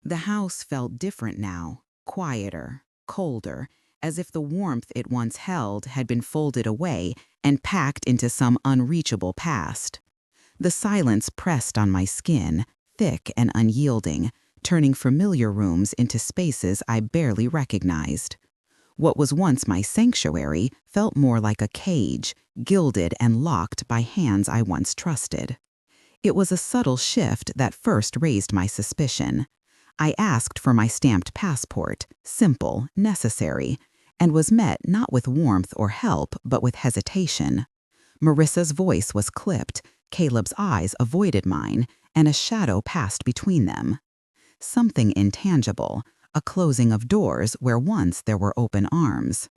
The house felt different now, quieter, colder, as if the warmth it once held had been folded away and packed into some unreachable past. The silence pressed on my skin, thick and unyielding, turning familiar rooms into spaces I barely recognized. What was once my sanctuary felt more like a cage, gilded and locked by hands I once trusted. It was a subtle shift that first raised my suspicion. I asked for my stamped passport, simple, necessary, and was met not with warmth or help, but with hesitation. Marissa's voice was clipped, Caleb's eyes avoided mine, and a shadow passed between them. Something intangible, a closing of doors where once there were open arms.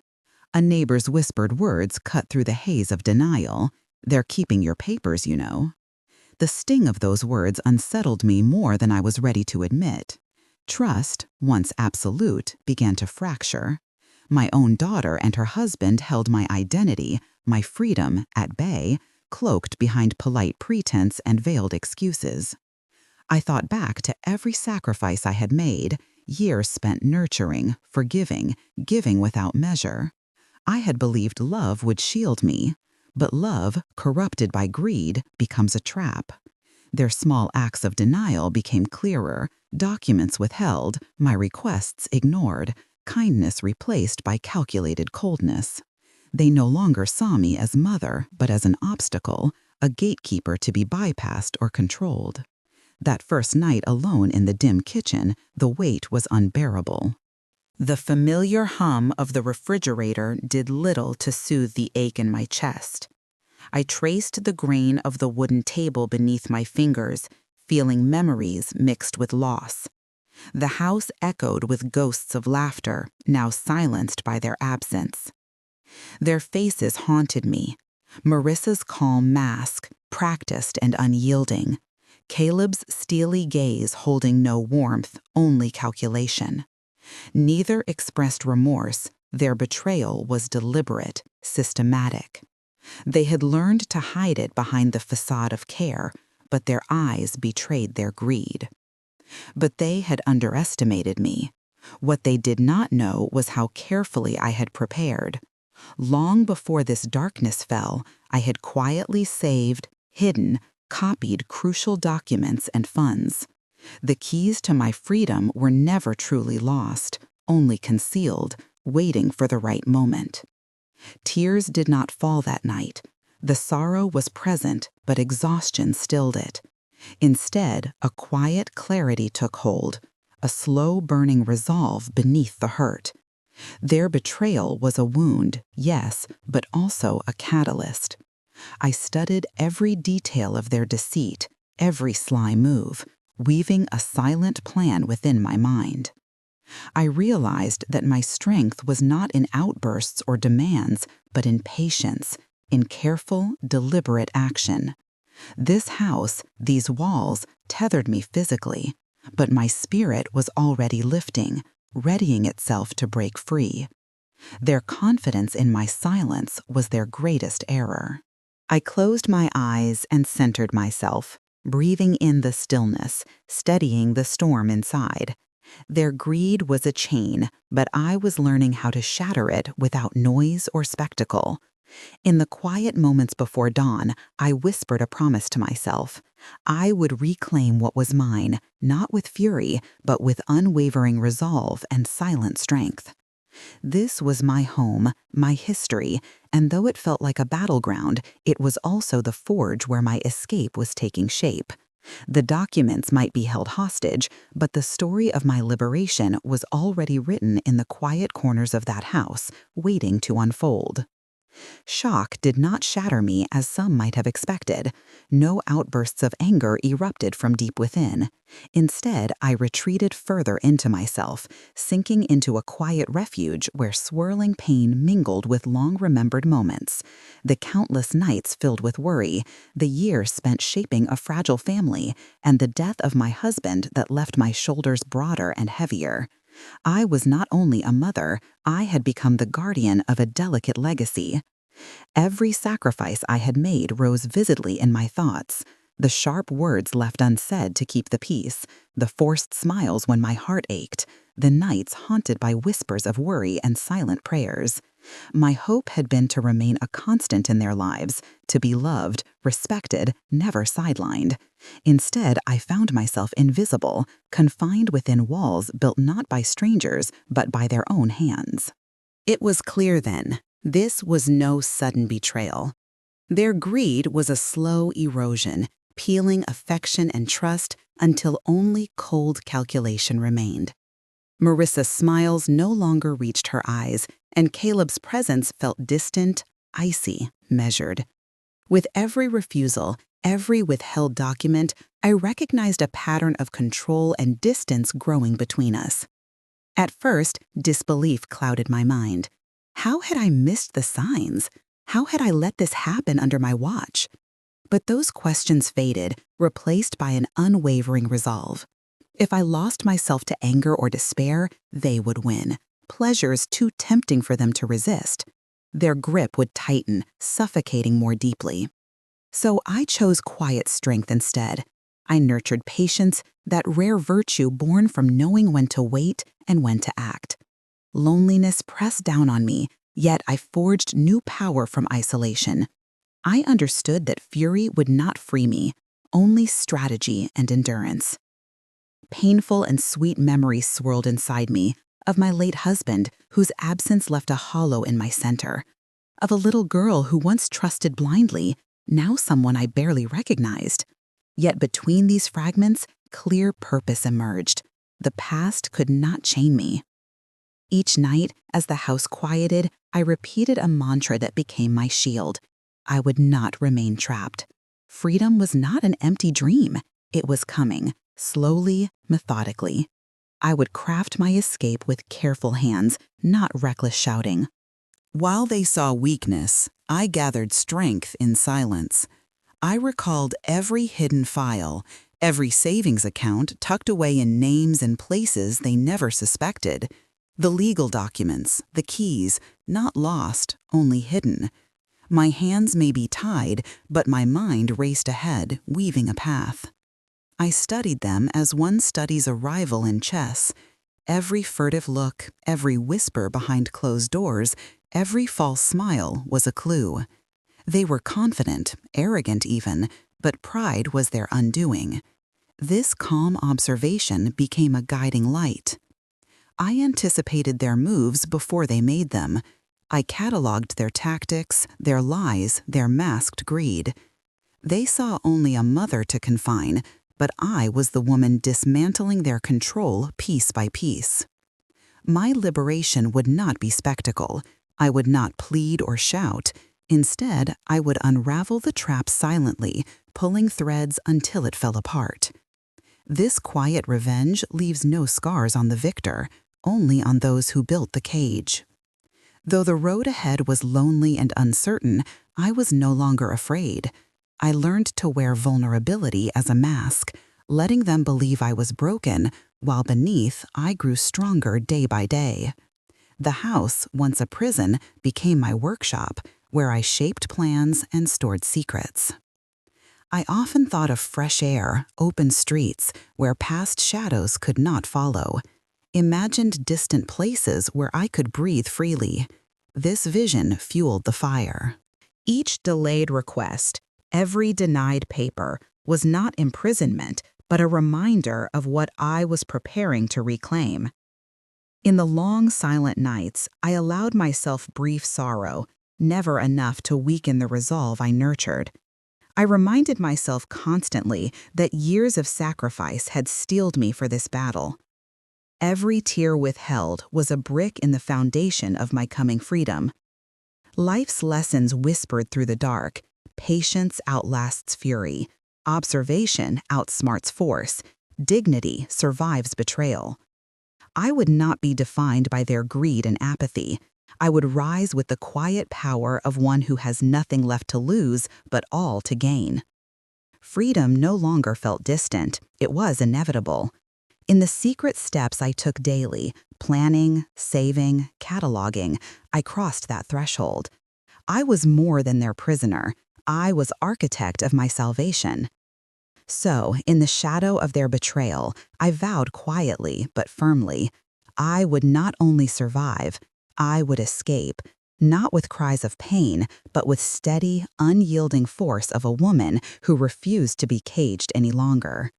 A neighbor's whispered words cut through the haze of denial. "They're keeping your papers, you know." The sting of those words unsettled me more than I was ready to admit. Trust, once absolute, began to fracture. My own daughter and her husband held my identity, my freedom, at bay, cloaked behind polite pretense and veiled excuses. I thought back to every sacrifice I had made, years spent nurturing, forgiving, giving without measure. I had believed love would shield me, but love, corrupted by greed, becomes a trap. Their small acts of denial became clearer, documents withheld, my requests ignored, kindness replaced by calculated coldness. They no longer saw me as mother, but as an obstacle, a gatekeeper to be bypassed or controlled. That first night alone in the dim kitchen, the weight was unbearable. The familiar hum of the refrigerator did little to soothe the ache in my chest. I traced the grain of the wooden table beneath my fingers, feeling memories mixed with loss. The house echoed with ghosts of laughter, now silenced by their absence. Their faces haunted me. Marissa's calm mask, practiced and unyielding. Caleb's steely gaze holding no warmth, only calculation. Neither expressed remorse. Their betrayal was deliberate, systematic. They had learned to hide it behind the facade of care, but their eyes betrayed their greed. But they had underestimated me. What they did not know was how carefully I had prepared. Long before this darkness fell, I had quietly saved, hidden, copied crucial documents and funds. The keys to my freedom were never truly lost, only concealed, waiting for the right moment. Tears did not fall that night. The sorrow was present, but exhaustion stilled it. Instead, a quiet clarity took hold, a slow-burning resolve beneath the hurt. Their betrayal was a wound, yes, but also a catalyst. I studied every detail of their deceit, every sly move, weaving a silent plan within my mind. I realized that my strength was not in outbursts or demands, but in patience, in careful, deliberate action. This house, these walls, tethered me physically, but my spirit was already lifting, readying itself to break free. Their confidence in my silence was their greatest error. I closed my eyes and centered myself, breathing in the stillness, steadying the storm inside. Their greed was a chain, but I was learning how to shatter it without noise or spectacle. In the quiet moments before dawn, I whispered a promise to myself. I would reclaim what was mine, not with fury, but with unwavering resolve and silent strength. This was my home, my history, and though it felt like a battleground, it was also the forge where my escape was taking shape. The documents might be held hostage, but the story of my liberation was already written in the quiet corners of that house, waiting to unfold. Shock did not shatter me as some might have expected. No outbursts of anger erupted from deep within. Instead, I retreated further into myself, sinking into a quiet refuge where swirling pain mingled with long-remembered moments. The countless nights filled with worry, the years spent shaping a fragile family, and the death of my husband that left my shoulders broader and heavier. I was not only a mother, I had become the guardian of a delicate legacy. Every sacrifice I had made rose vividly in my thoughts. The sharp words left unsaid to keep the peace, the forced smiles when my heart ached, the nights haunted by whispers of worry and silent prayers. My hope had been to remain a constant in their lives, to be loved, respected, never sidelined. Instead, I found myself invisible, confined within walls built not by strangers, but by their own hands. It was clear then, this was no sudden betrayal. Their greed was a slow erosion, peeling affection and trust until only cold calculation remained. Marissa's smiles no longer reached her eyes, and Caleb's presence felt distant, icy, measured. With every refusal, every withheld document, I recognized a pattern of control and distance growing between us. At first, disbelief clouded my mind. How had I missed the signs? How had I let this happen under my watch? But those questions faded, replaced by an unwavering resolve. If I lost myself to anger or despair, they would win. Pleasures too tempting for them to resist. Their grip would tighten, suffocating more deeply. So I chose quiet strength instead. I nurtured patience, that rare virtue born from knowing when to wait and when to act. Loneliness pressed down on me, yet I forged new power from isolation. I understood that fury would not free me, only strategy and endurance. Painful and sweet memories swirled inside me, of my late husband, whose absence left a hollow in my center, of a little girl who once trusted blindly, now someone I barely recognized. Yet between these fragments, clear purpose emerged. The past could not chain me. Each night, as the house quieted, I repeated a mantra that became my shield. I would not remain trapped. Freedom was not an empty dream. It was coming, slowly, methodically. I would craft my escape with careful hands, not reckless shouting. While they saw weakness, I gathered strength in silence. I recalled every hidden file, every savings account tucked away in names and places they never suspected. The legal documents, the keys, not lost, only hidden. My hands may be tied, but my mind raced ahead, weaving a path. I studied them as one studies a rival in chess. Every furtive look, every whisper behind closed doors, every false smile was a clue. They were confident, arrogant even, but pride was their undoing. This calm observation became a guiding light. I anticipated their moves before they made them. I cataloged their tactics, their lies, their masked greed. They saw only a mother to confine, but I was the woman dismantling their control piece by piece. My liberation would not be spectacle. I would not plead or shout. Instead, I would unravel the trap silently, pulling threads until it fell apart. This quiet revenge leaves no scars on the victor, only on those who built the cage. Though the road ahead was lonely and uncertain, I was no longer afraid. I learned to wear vulnerability as a mask, letting them believe I was broken, while beneath I grew stronger day by day. The house, once a prison, became my workshop, where I shaped plans and stored secrets. I often thought of fresh air, open streets, where past shadows could not follow. Imagined distant places where I could breathe freely. This vision fueled the fire. Each delayed request, every denied paper, was not imprisonment, but a reminder of what I was preparing to reclaim. In the long, silent nights, I allowed myself brief sorrow, never enough to weaken the resolve I nurtured. I reminded myself constantly that years of sacrifice had steeled me for this battle. Every tear withheld was a brick in the foundation of my coming freedom. Life's lessons whispered through the dark. Patience outlasts fury. Observation outsmarts force. Dignity survives betrayal. I would not be defined by their greed and apathy. I would rise with the quiet power of one who has nothing left to lose but all to gain. Freedom no longer felt distant. It was inevitable. In the secret steps I took daily, planning, saving, cataloging, I crossed that threshold. I was more than their prisoner. I was architect of my salvation. So, in the shadow of their betrayal, I vowed quietly but firmly, I would not only survive, I would escape, not with cries of pain, but with steady, unyielding force of a woman who refused to be caged any longer.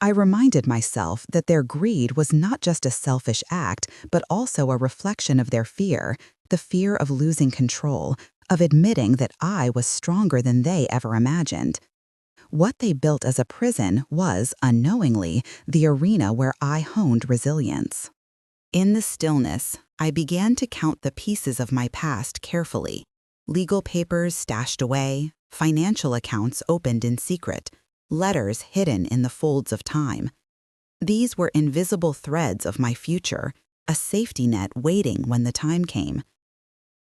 I reminded myself that their greed was not just a selfish act, but also a reflection of their fear, the fear of losing control, of admitting that I was stronger than they ever imagined. What they built as a prison was, unknowingly, the arena where I honed resilience. In the stillness, I began to count the pieces of my past carefully. Legal papers stashed away, financial accounts opened in secret, letters hidden in the folds of time. These were invisible threads of my future, a safety net waiting when the time came.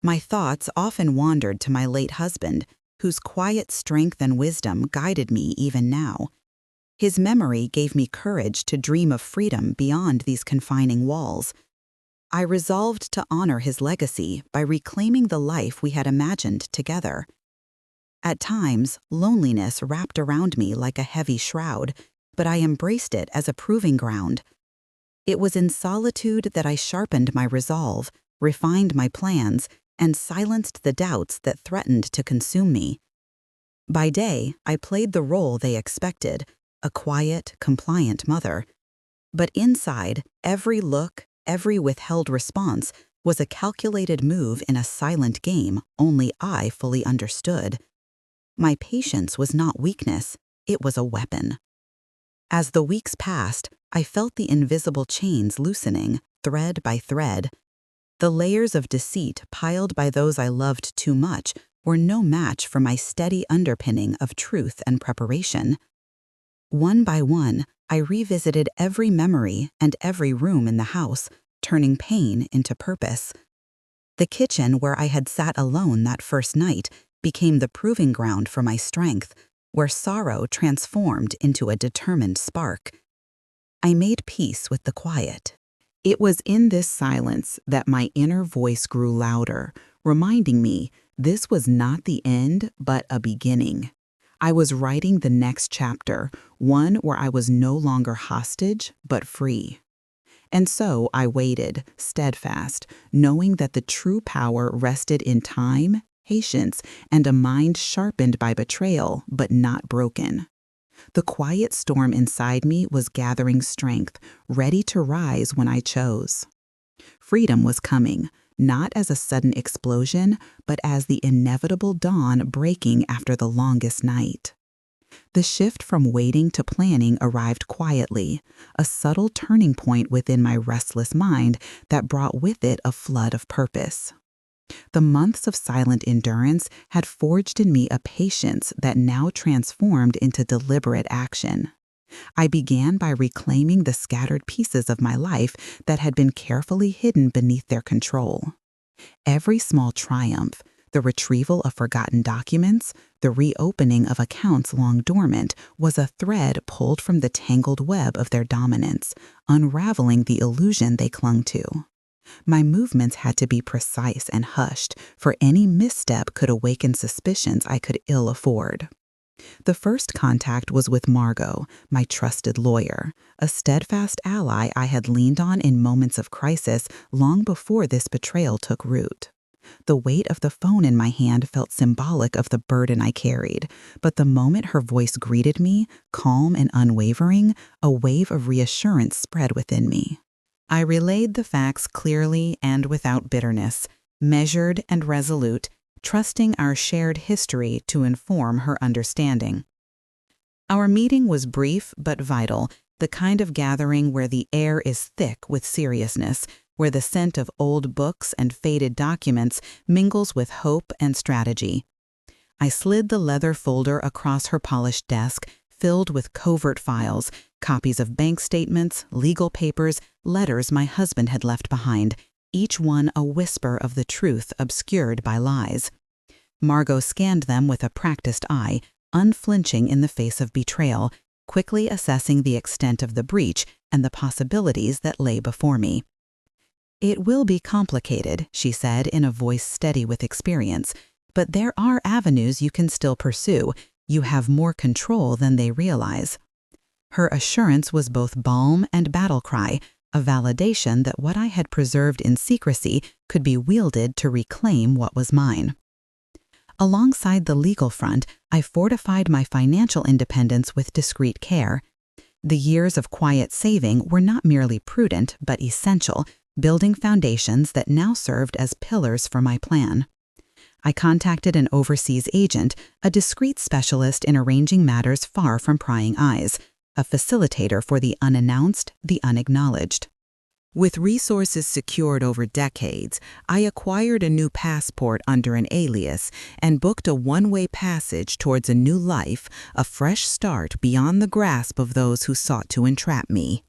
My thoughts often wandered to my late husband, whose quiet strength and wisdom guided me even now. His memory gave me courage to dream of freedom beyond these confining walls. I resolved to honor his legacy by reclaiming the life we had imagined together. At times, loneliness wrapped around me like a heavy shroud, but I embraced it as a proving ground. It was in solitude that I sharpened my resolve, refined my plans, and silenced the doubts that threatened to consume me. By day, I played the role they expected, a quiet, compliant mother. But inside, every look, every withheld response was a calculated move in a silent game only I fully understood. My patience was not weakness, it was a weapon. As the weeks passed, I felt the invisible chains loosening, thread by thread. The layers of deceit piled by those I loved too much were no match for my steady underpinning of truth and preparation. One by one, I revisited every memory and every room in the house, turning pain into purpose. The kitchen where I had sat alone that first night became the proving ground for my strength, where sorrow transformed into a determined spark. I made peace with the quiet. It was in this silence that my inner voice grew louder, reminding me this was not the end, but a beginning. I was writing the next chapter, one where I was no longer hostage, but free. And so I waited, steadfast, knowing that the true power rested in time, patience, and a mind sharpened by betrayal, but not broken. The quiet storm inside me was gathering strength, ready to rise when I chose. Freedom was coming, not as a sudden explosion, but as the inevitable dawn breaking after the longest night. The shift from waiting to planning arrived quietly, a subtle turning point within my restless mind that brought with it a flood of purpose. The months of silent endurance had forged in me a patience that now transformed into deliberate action. I began by reclaiming the scattered pieces of my life that had been carefully hidden beneath their control. Every small triumph, the retrieval of forgotten documents, the reopening of accounts long dormant, was a thread pulled from the tangled web of their dominance, unraveling the illusion they clung to. My movements had to be precise and hushed, for any misstep could awaken suspicions I could ill afford. The first contact was with Margot, my trusted lawyer, a steadfast ally I had leaned on in moments of crisis long before this betrayal took root. The weight of the phone in my hand felt symbolic of the burden I carried, but the moment her voice greeted me, calm and unwavering, a wave of reassurance spread within me. I relayed the facts clearly and without bitterness, measured and resolute, trusting our shared history to inform her understanding. Our meeting was brief but vital, the kind of gathering where the air is thick with seriousness, where the scent of old books and faded documents mingles with hope and strategy. I slid the leather folder across her polished desk, filled with covert files, copies of bank statements, legal papers, letters my husband had left behind, each one a whisper of the truth obscured by lies. Margot scanned them with a practiced eye, unflinching in the face of betrayal, quickly assessing the extent of the breach and the possibilities that lay before me. "It will be complicated," she said in a voice steady with experience, "but there are avenues you can still pursue, "You have more control than they realize." Her assurance was both balm and battle cry, a validation that what I had preserved in secrecy could be wielded to reclaim what was mine. Alongside the legal front, I fortified my financial independence with discreet care. The years of quiet saving were not merely prudent, but essential, building foundations that now served as pillars for my plan. I contacted an overseas agent, a discreet specialist in arranging matters far from prying eyes, a facilitator for the unannounced, the unacknowledged. With resources secured over decades, I acquired a new passport under an alias and booked a one-way passage towards a new life, a fresh start beyond the grasp of those who sought to entrap me.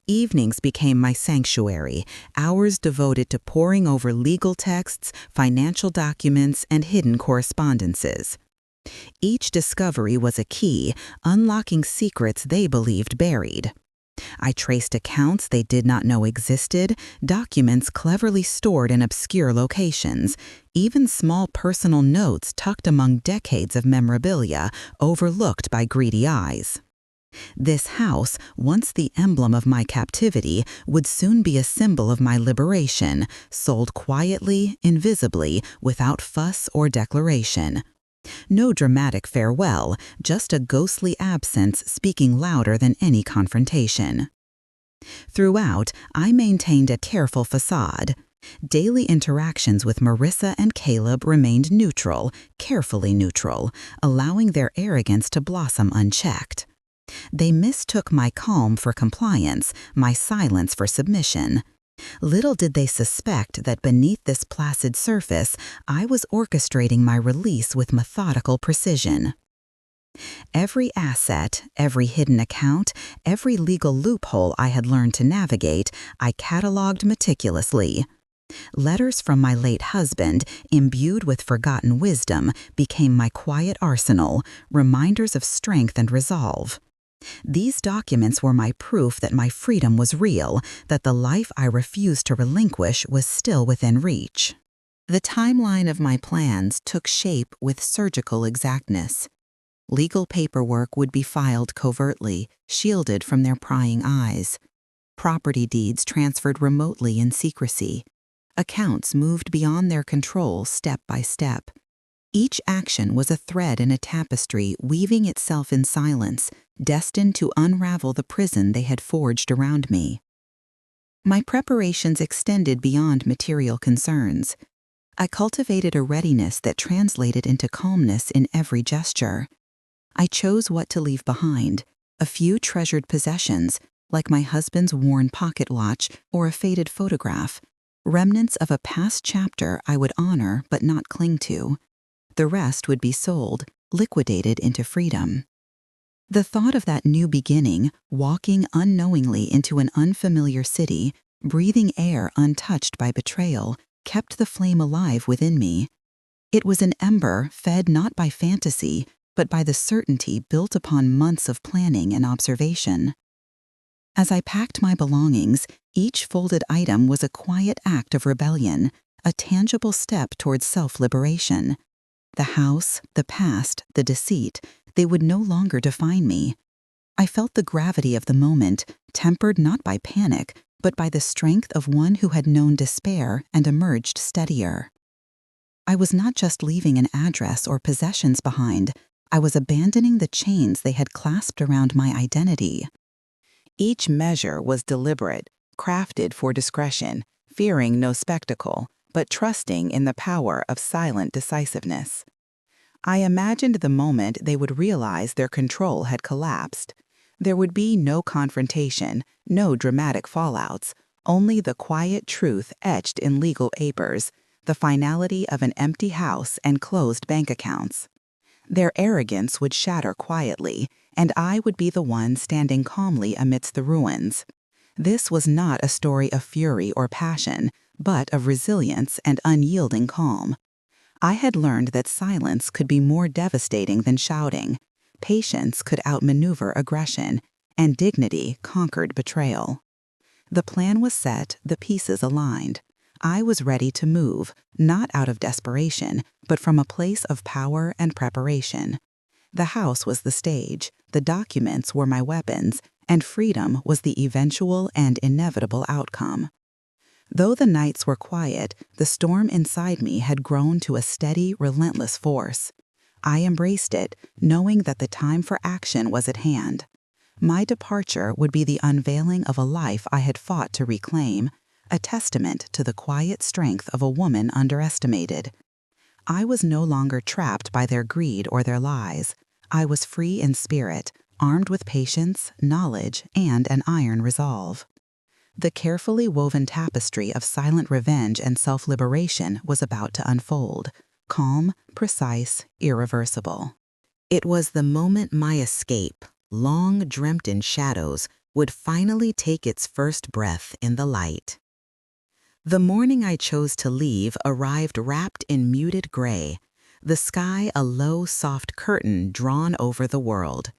Evenings became my sanctuary, hours devoted to poring over legal texts, financial documents, and hidden correspondences. Each discovery was a key, unlocking secrets they believed buried. I traced accounts they did not know existed, documents cleverly stored in obscure locations, even small personal notes tucked among decades of memorabilia overlooked by greedy eyes. This house, once the emblem of my captivity, would soon be a symbol of my liberation, sold quietly, invisibly, without fuss or declaration. No dramatic farewell, just a ghostly absence speaking louder than any confrontation. Throughout, I maintained a careful facade. Daily interactions with Marissa and Caleb remained neutral, carefully neutral, allowing their arrogance to blossom unchecked. They mistook my calm for compliance, my silence for submission. Little did they suspect that beneath this placid surface, I was orchestrating my release with methodical precision. Every asset, every hidden account, every legal loophole I had learned to navigate, I cataloged meticulously. Letters from my late husband, imbued with forgotten wisdom, became my quiet arsenal, reminders of strength and resolve. These documents were my proof that my freedom was real, that the life I refused to relinquish was still within reach. The timeline of my plans took shape with surgical exactness. Legal paperwork would be filed covertly, shielded from their prying eyes. Property deeds transferred remotely in secrecy. Accounts moved beyond their control step by step. Each action was a thread in a tapestry weaving itself in silence, destined to unravel the prison they had forged around me. My preparations extended beyond material concerns. I cultivated a readiness that translated into calmness in every gesture. I chose what to leave behind, a few treasured possessions, like my husband's worn pocket watch or a faded photograph, remnants of a past chapter I would honor but not cling to. The rest would be sold, liquidated into freedom. The thought of that new beginning, walking unknowingly into an unfamiliar city, breathing air untouched by betrayal, kept the flame alive within me. It was an ember fed not by fantasy, but by the certainty built upon months of planning and observation. As I packed my belongings, each folded item was a quiet act of rebellion, a tangible step towards self-liberation. The house, the past, the deceit, they would no longer define me. I felt the gravity of the moment, tempered not by panic, but by the strength of one who had known despair and emerged steadier. I was not just leaving an address or possessions behind, I was abandoning the chains they had clasped around my identity. Each measure was deliberate, crafted for discretion, fearing no spectacle, but trusting in the power of silent decisiveness. I imagined the moment they would realize their control had collapsed. There would be no confrontation, no dramatic fallouts, only the quiet truth etched in legal papers, the finality of an empty house and closed bank accounts. Their arrogance would shatter quietly, and I would be the one standing calmly amidst the ruins. This was not a story of fury or passion, but of resilience and unyielding calm. I had learned that silence could be more devastating than shouting, patience could outmaneuver aggression, and dignity conquered betrayal. The plan was set, the pieces aligned. I was ready to move, not out of desperation, but from a place of power and preparation. The house was the stage, the documents were my weapons, and freedom was the eventual and inevitable outcome. Though the nights were quiet, the storm inside me had grown to a steady, relentless force. I embraced it, knowing that the time for action was at hand. My departure would be the unveiling of a life I had fought to reclaim, a testament to the quiet strength of a woman underestimated. I was no longer trapped by their greed or their lies. I was free in spirit, armed with patience, knowledge, and an iron resolve. The carefully woven tapestry of silent revenge and self-liberation was about to unfold, calm, precise, irreversible. It was the moment my escape, long dreamt in shadows, would finally take its first breath in the light. The morning I chose to leave arrived wrapped in muted gray, the sky a low, soft curtain drawn over the world.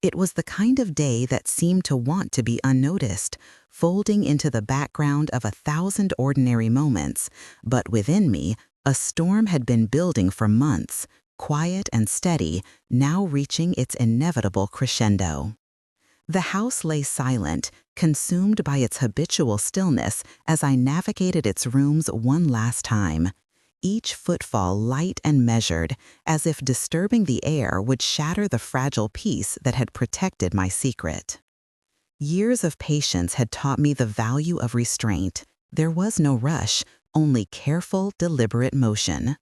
It was the kind of day that seemed to want to be unnoticed, folding into the background of 1,000 ordinary moments, but within me, a storm had been building for months, quiet and steady, now reaching its inevitable crescendo. The house lay silent, consumed by its habitual stillness as I navigated its rooms one last time. Each footfall light and measured, as if disturbing the air would shatter the fragile peace that had protected my secret. Years of patience had taught me the value of restraint. There was no rush, only careful, deliberate motion.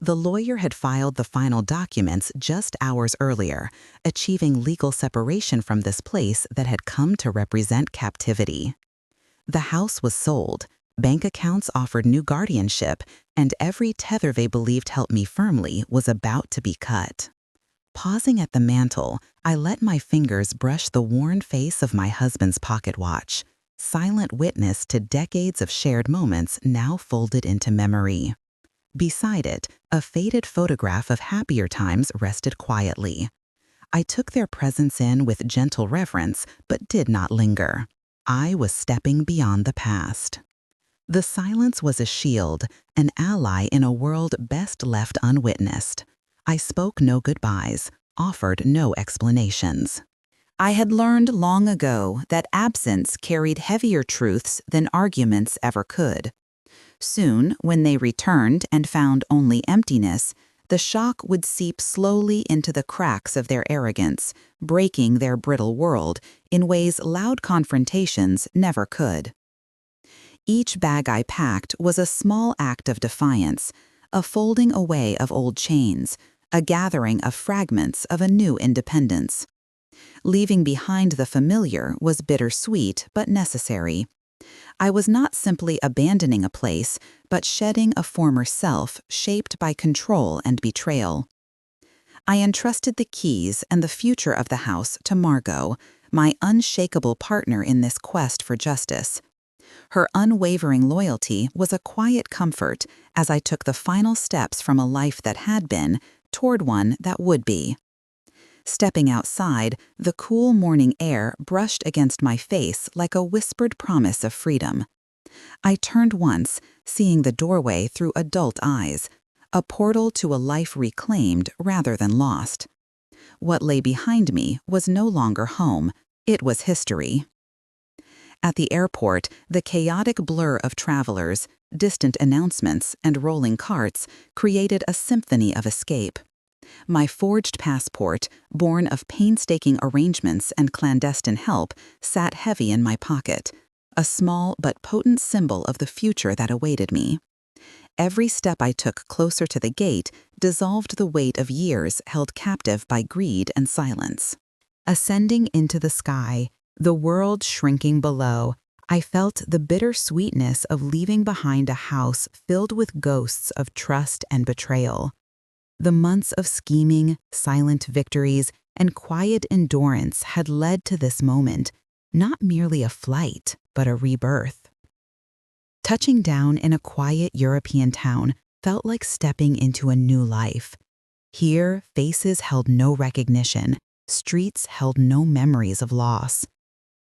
The lawyer had filed the final documents just hours earlier, achieving legal separation from this place that had come to represent captivity. The house was sold, bank accounts offered new guardianship, and every tether they believed held me firmly was about to be cut. Pausing at the mantel, I let my fingers brush the worn face of my husband's pocket watch, silent witness to decades of shared moments now folded into memory. Beside it, a faded photograph of happier times rested quietly. I took their presence in with gentle reverence, but did not linger. I was stepping beyond the past. The silence was a shield, an ally in a world best left unwitnessed. I spoke no goodbyes, offered no explanations. I had learned long ago that absence carried heavier truths than arguments ever could. Soon, when they returned and found only emptiness, the shock would seep slowly into the cracks of their arrogance, breaking their brittle world in ways loud confrontations never could. Each bag I packed was a small act of defiance, a folding away of old chains, a gathering of fragments of a new independence. Leaving behind the familiar was bittersweet but necessary. I was not simply abandoning a place, but shedding a former self shaped by control and betrayal. I entrusted the keys and the future of the house to Margot, my unshakable partner in this quest for justice. Her unwavering loyalty was a quiet comfort as I took the final steps from a life that had been toward one that would be. Stepping outside, the cool morning air brushed against my face like a whispered promise of freedom. I turned once, seeing the doorway through adult eyes, a portal to a life reclaimed rather than lost. What lay behind me was no longer home, it was history. At the airport, the chaotic blur of travelers, distant announcements, and rolling carts created a symphony of escape. My forged passport, born of painstaking arrangements and clandestine help, sat heavy in my pocket, a small but potent symbol of the future that awaited me. Every step I took closer to the gate dissolved the weight of years held captive by greed and silence. Ascending into the sky, the world shrinking below, I felt the bitter sweetness of leaving behind a house filled with ghosts of trust and betrayal. The months of scheming, silent victories, and quiet endurance had led to this moment, not merely a flight, but a rebirth. Touching down in a quiet European town felt like stepping into a new life. Here, faces held no recognition, streets held no memories of loss.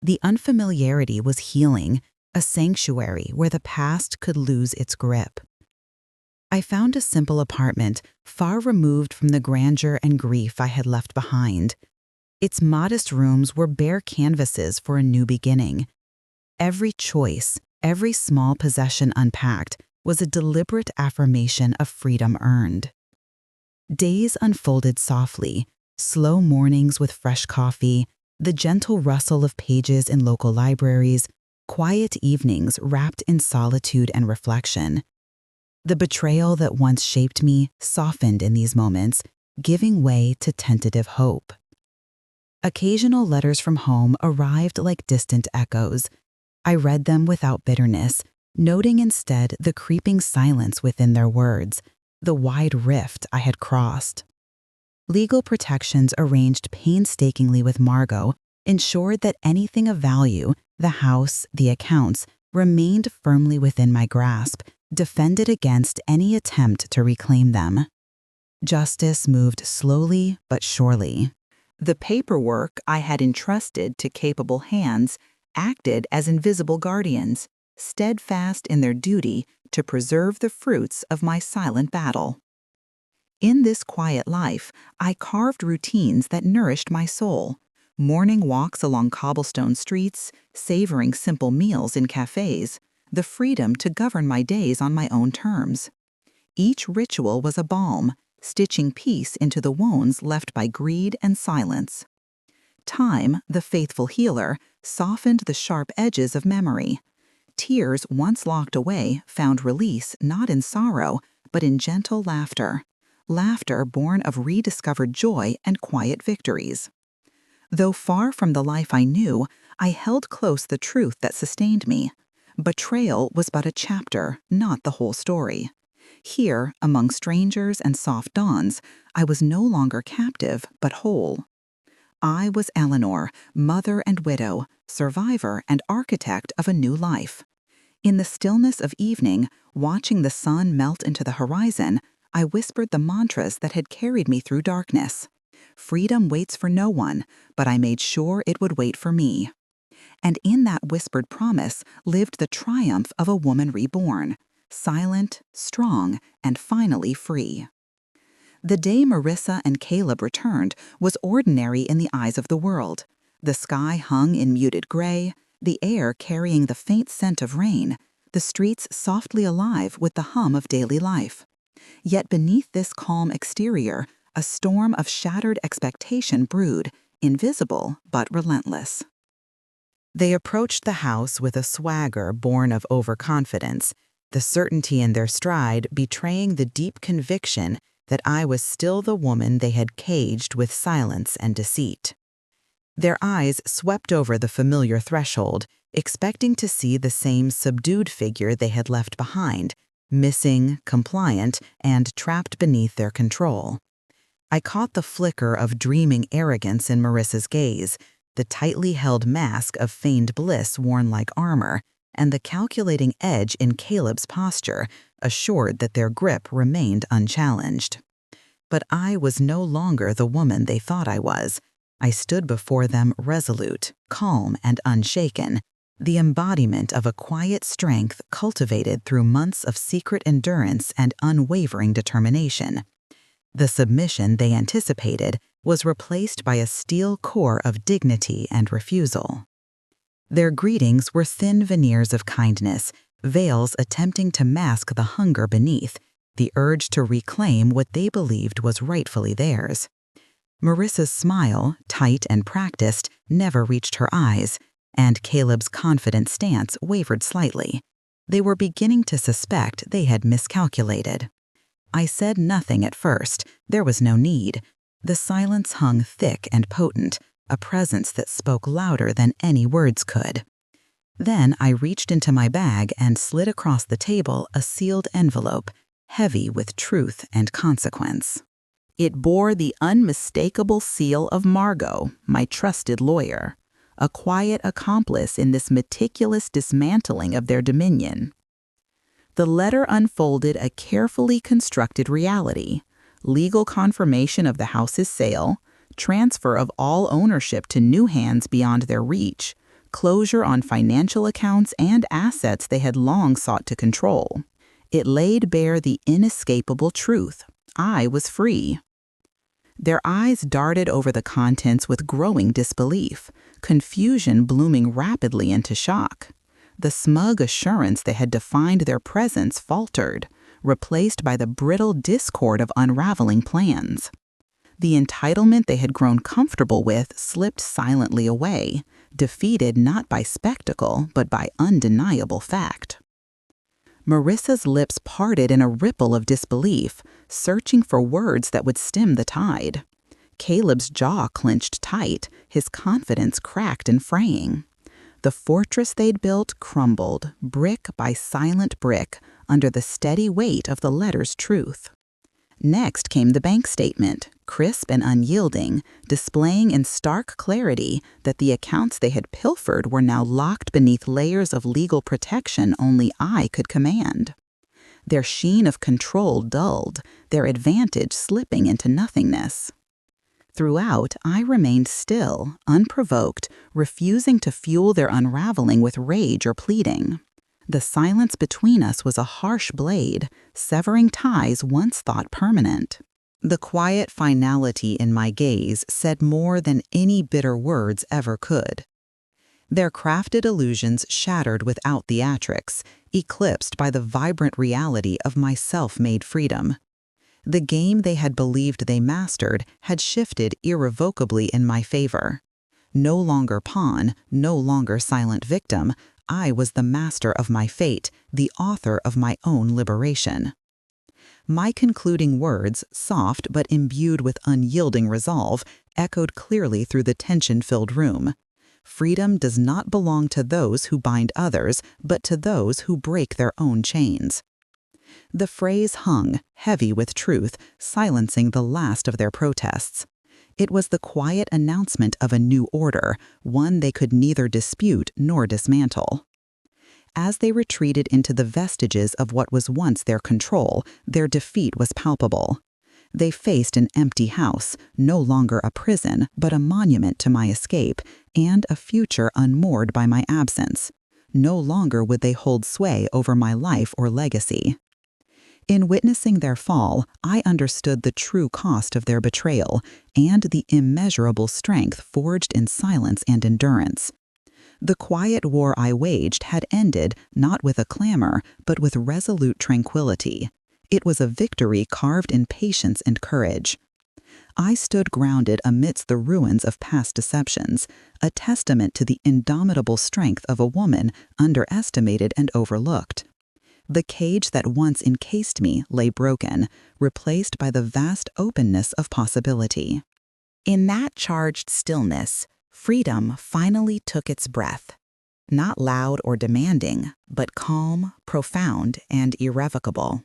The unfamiliarity was healing, a sanctuary where the past could lose its grip. I found a simple apartment, far removed from the grandeur and grief I had left behind. Its modest rooms were bare canvases for a new beginning. Every choice, every small possession unpacked, was a deliberate affirmation of freedom earned. Days unfolded softly, slow mornings with fresh coffee, the gentle rustle of pages in local libraries, quiet evenings wrapped in solitude and reflection. The betrayal that once shaped me softened in these moments, giving way to tentative hope. Occasional letters from home arrived like distant echoes. I read them without bitterness, noting instead the creeping silence within their words, the wide rift I had crossed. Legal protections arranged painstakingly with Margot ensured that anything of value, the house, the accounts, remained firmly within my grasp, defended against any attempt to reclaim them. Justice moved slowly but surely. The paperwork I had entrusted to capable hands acted as invisible guardians, steadfast in their duty to preserve the fruits of my silent battle. In this quiet life, I carved routines that nourished my soul, morning walks along cobblestone streets, savoring simple meals in cafes, the freedom to govern my days on my own terms. Each ritual was a balm, stitching peace into the wounds left by greed and silence. Time, the faithful healer, softened the sharp edges of memory. Tears once locked away found release not in sorrow, but in gentle laughter. Laughter born of rediscovered joy and quiet victories. Though far from the life I knew, I held close the truth that sustained me. Betrayal was but a chapter, not the whole story. Here, among strangers and soft dawns, I was no longer captive, but whole. I was Eleanor, mother and widow, survivor and architect of a new life. In the stillness of evening, watching the sun melt into the horizon, I whispered the mantras that had carried me through darkness. Freedom waits for no one, but I made sure it would wait for me. And in that whispered promise lived the triumph of a woman reborn, silent, strong, and finally free. The day Marissa and Caleb returned was ordinary in the eyes of the world. The sky hung in muted gray, the air carrying the faint scent of rain, the streets softly alive with the hum of daily life. Yet beneath this calm exterior, a storm of shattered expectation brewed, invisible but relentless. They approached the house with a swagger born of overconfidence, the certainty in their stride betraying the deep conviction that I was still the woman they had caged with silence and deceit. Their eyes swept over the familiar threshold, expecting to see the same subdued figure they had left behind, missing, compliant, and trapped beneath their control. I caught the flicker of dreaming arrogance in Marissa's gaze, the tightly held mask of feigned bliss worn like armor, and the calculating edge in Caleb's posture, assured that their grip remained unchallenged. But I was no longer the woman they thought I was. I stood before them resolute, calm, and unshaken, the embodiment of a quiet strength cultivated through months of secret endurance and unwavering determination. The submission they anticipated was replaced by a steel core of dignity and refusal. Their greetings were thin veneers of kindness, veils attempting to mask the hunger beneath, the urge to reclaim what they believed was rightfully theirs. Marissa's smile, tight and practiced, never reached her eyes, and Caleb's confident stance wavered slightly. They were beginning to suspect they had miscalculated. I said nothing at first. There was no need. The silence hung thick and potent, a presence that spoke louder than any words could. Then I reached into my bag and slid across the table a sealed envelope, heavy with truth and consequence. It bore the unmistakable seal of Margot, my trusted lawyer, a quiet accomplice in this meticulous dismantling of their dominion. The letter unfolded a carefully constructed reality: legal confirmation of the house's sale, transfer of all ownership to new hands beyond their reach, closure on financial accounts and assets they had long sought to control. It laid bare the inescapable truth. I was free. Their eyes darted over the contents with growing disbelief, confusion blooming rapidly into shock. The smug assurance that had defined their presence faltered, replaced by the brittle discord of unraveling plans. The entitlement they had grown comfortable with slipped silently away, defeated not by spectacle but by undeniable fact. Marissa's lips parted in a ripple of disbelief, searching for words that would stem the tide. Caleb's jaw clenched tight, his confidence cracked and fraying. The fortress they'd built crumbled, brick by silent brick, under the steady weight of the letter's truth. Next came the bank statement, crisp and unyielding, displaying in stark clarity that the accounts they had pilfered were now locked beneath layers of legal protection only I could command. Their sheen of control dulled, their advantage slipping into nothingness. Throughout, I remained still, unprovoked, refusing to fuel their unraveling with rage or pleading. The silence between us was a harsh blade, severing ties once thought permanent. The quiet finality in my gaze said more than any bitter words ever could. Their crafted illusions shattered without theatrics, eclipsed by the vibrant reality of my self-made freedom. The game they had believed they mastered had shifted irrevocably in my favor. No longer pawn, no longer silent victim, I was the master of my fate, the author of my own liberation. My concluding words, soft but imbued with unyielding resolve, echoed clearly through the tension-filled room. Freedom does not belong to those who bind others, but to those who break their own chains. The phrase hung, heavy with truth, silencing the last of their protests. It was the quiet announcement of a new order, one they could neither dispute nor dismantle. As they retreated into the vestiges of what was once their control, their defeat was palpable. They faced an empty house, no longer a prison, but a monument to my escape, and a future unmoored by my absence. No longer would they hold sway over my life or legacy. In witnessing their fall, I understood the true cost of their betrayal and the immeasurable strength forged in silence and endurance. The quiet war I waged had ended not with a clamor, but with resolute tranquility. It was a victory carved in patience and courage. I stood grounded amidst the ruins of past deceptions, a testament to the indomitable strength of a woman underestimated and overlooked. The cage that once encased me lay broken, replaced by the vast openness of possibility. In that charged stillness, freedom finally took its breath. Not loud or demanding, but calm, profound, and irrevocable.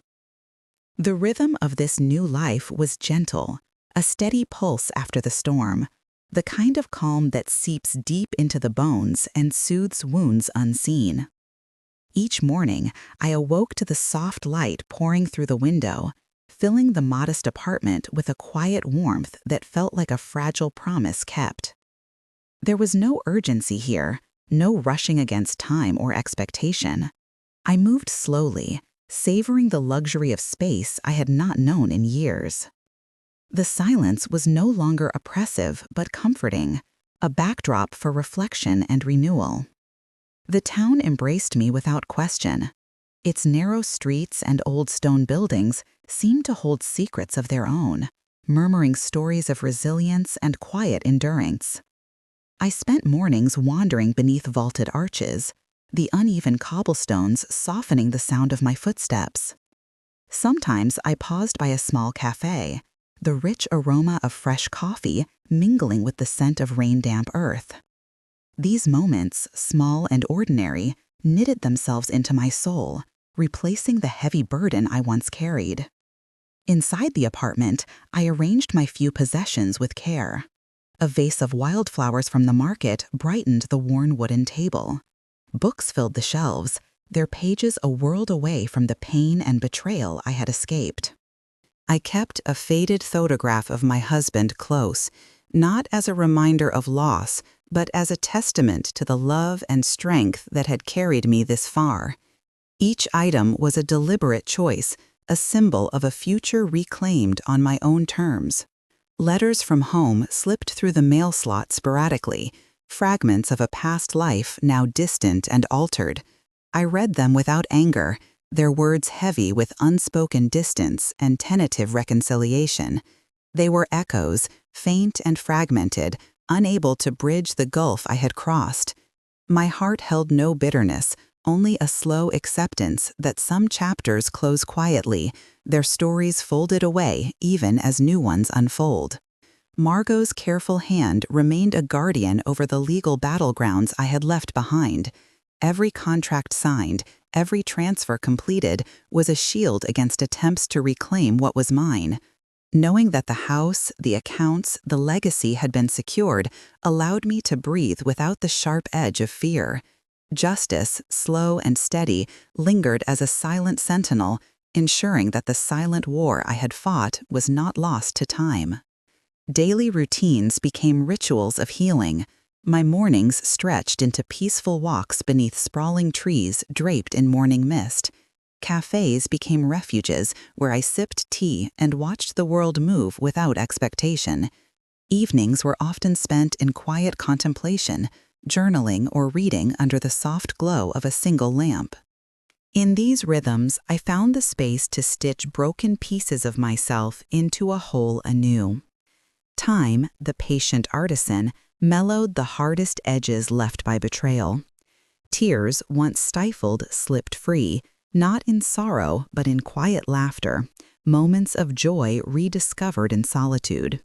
The rhythm of this new life was gentle, a steady pulse after the storm, the kind of calm that seeps deep into the bones and soothes wounds unseen. Each morning, I awoke to the soft light pouring through the window, filling the modest apartment with a quiet warmth that felt like a fragile promise kept. There was no urgency here, no rushing against time or expectation. I moved slowly, savoring the luxury of space I had not known in years. The silence was no longer oppressive but comforting, a backdrop for reflection and renewal. The town embraced me without question. Its narrow streets and old stone buildings seemed to hold secrets of their own, murmuring stories of resilience and quiet endurance. I spent mornings wandering beneath vaulted arches, the uneven cobblestones softening the sound of my footsteps. Sometimes I paused by a small cafe, the rich aroma of fresh coffee mingling with the scent of rain-damp earth. These moments, small and ordinary, knitted themselves into my soul, replacing the heavy burden I once carried. Inside the apartment, I arranged my few possessions with care. A vase of wildflowers from the market brightened the worn wooden table. Books filled the shelves, their pages a world away from the pain and betrayal I had escaped. I kept a faded photograph of my husband close, not as a reminder of loss, but as a testament to the love and strength that had carried me this far. Each item was a deliberate choice, a symbol of a future reclaimed on my own terms. Letters from home slipped through the mail slot sporadically, fragments of a past life now distant and altered. I read them without anger, their words heavy with unspoken distance and tentative reconciliation. They were echoes, faint and fragmented, unable to bridge the gulf I had crossed. My heart held no bitterness, only a slow acceptance that some chapters close quietly, their stories folded away even as new ones unfold. Margot's careful hand remained a guardian over the legal battlegrounds I had left behind. Every contract signed, every transfer completed, was a shield against attempts to reclaim what was mine. Knowing that the house, the accounts, the legacy had been secured allowed me to breathe without the sharp edge of fear. Justice, slow and steady, lingered as a silent sentinel, ensuring that the silent war I had fought was not lost to time. Daily routines became rituals of healing. My mornings stretched into peaceful walks beneath sprawling trees draped in morning mist. Cafes became refuges where I sipped tea and watched the world move without expectation. Evenings were often spent in quiet contemplation, journaling or reading under the soft glow of a single lamp. In these rhythms, I found the space to stitch broken pieces of myself into a whole anew. Time, the patient artisan, mellowed the hardest edges left by betrayal. Tears, once stifled, slipped free, not in sorrow but in quiet laughter, moments of joy rediscovered in solitude.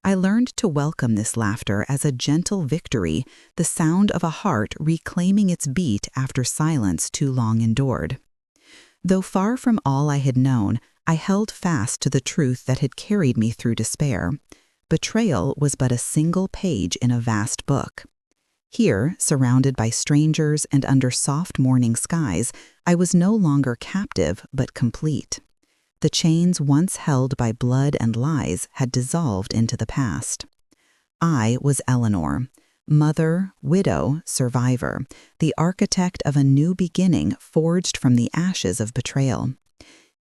I learned to welcome this laughter as a gentle victory, the sound of a heart reclaiming its beat after silence too long endured. Though far from all I had known, I held fast to the truth that had carried me through despair. Betrayal was but a single page in a vast book. Here, surrounded by strangers and under soft morning skies, I was no longer captive but complete. The chains once held by blood and lies had dissolved into the past. I was Eleanor, mother, widow, survivor, the architect of a new beginning forged from the ashes of betrayal.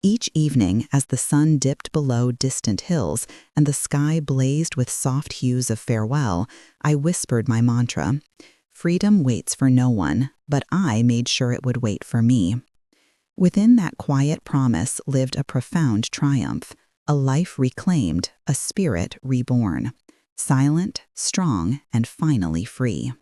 Each evening, as the sun dipped below distant hills and the sky blazed with soft hues of farewell, I whispered my mantra: "Freedom waits for no one, but I made sure it would wait for me." Within that quiet promise lived a profound triumph, a life reclaimed, a spirit reborn, silent, strong, and finally free.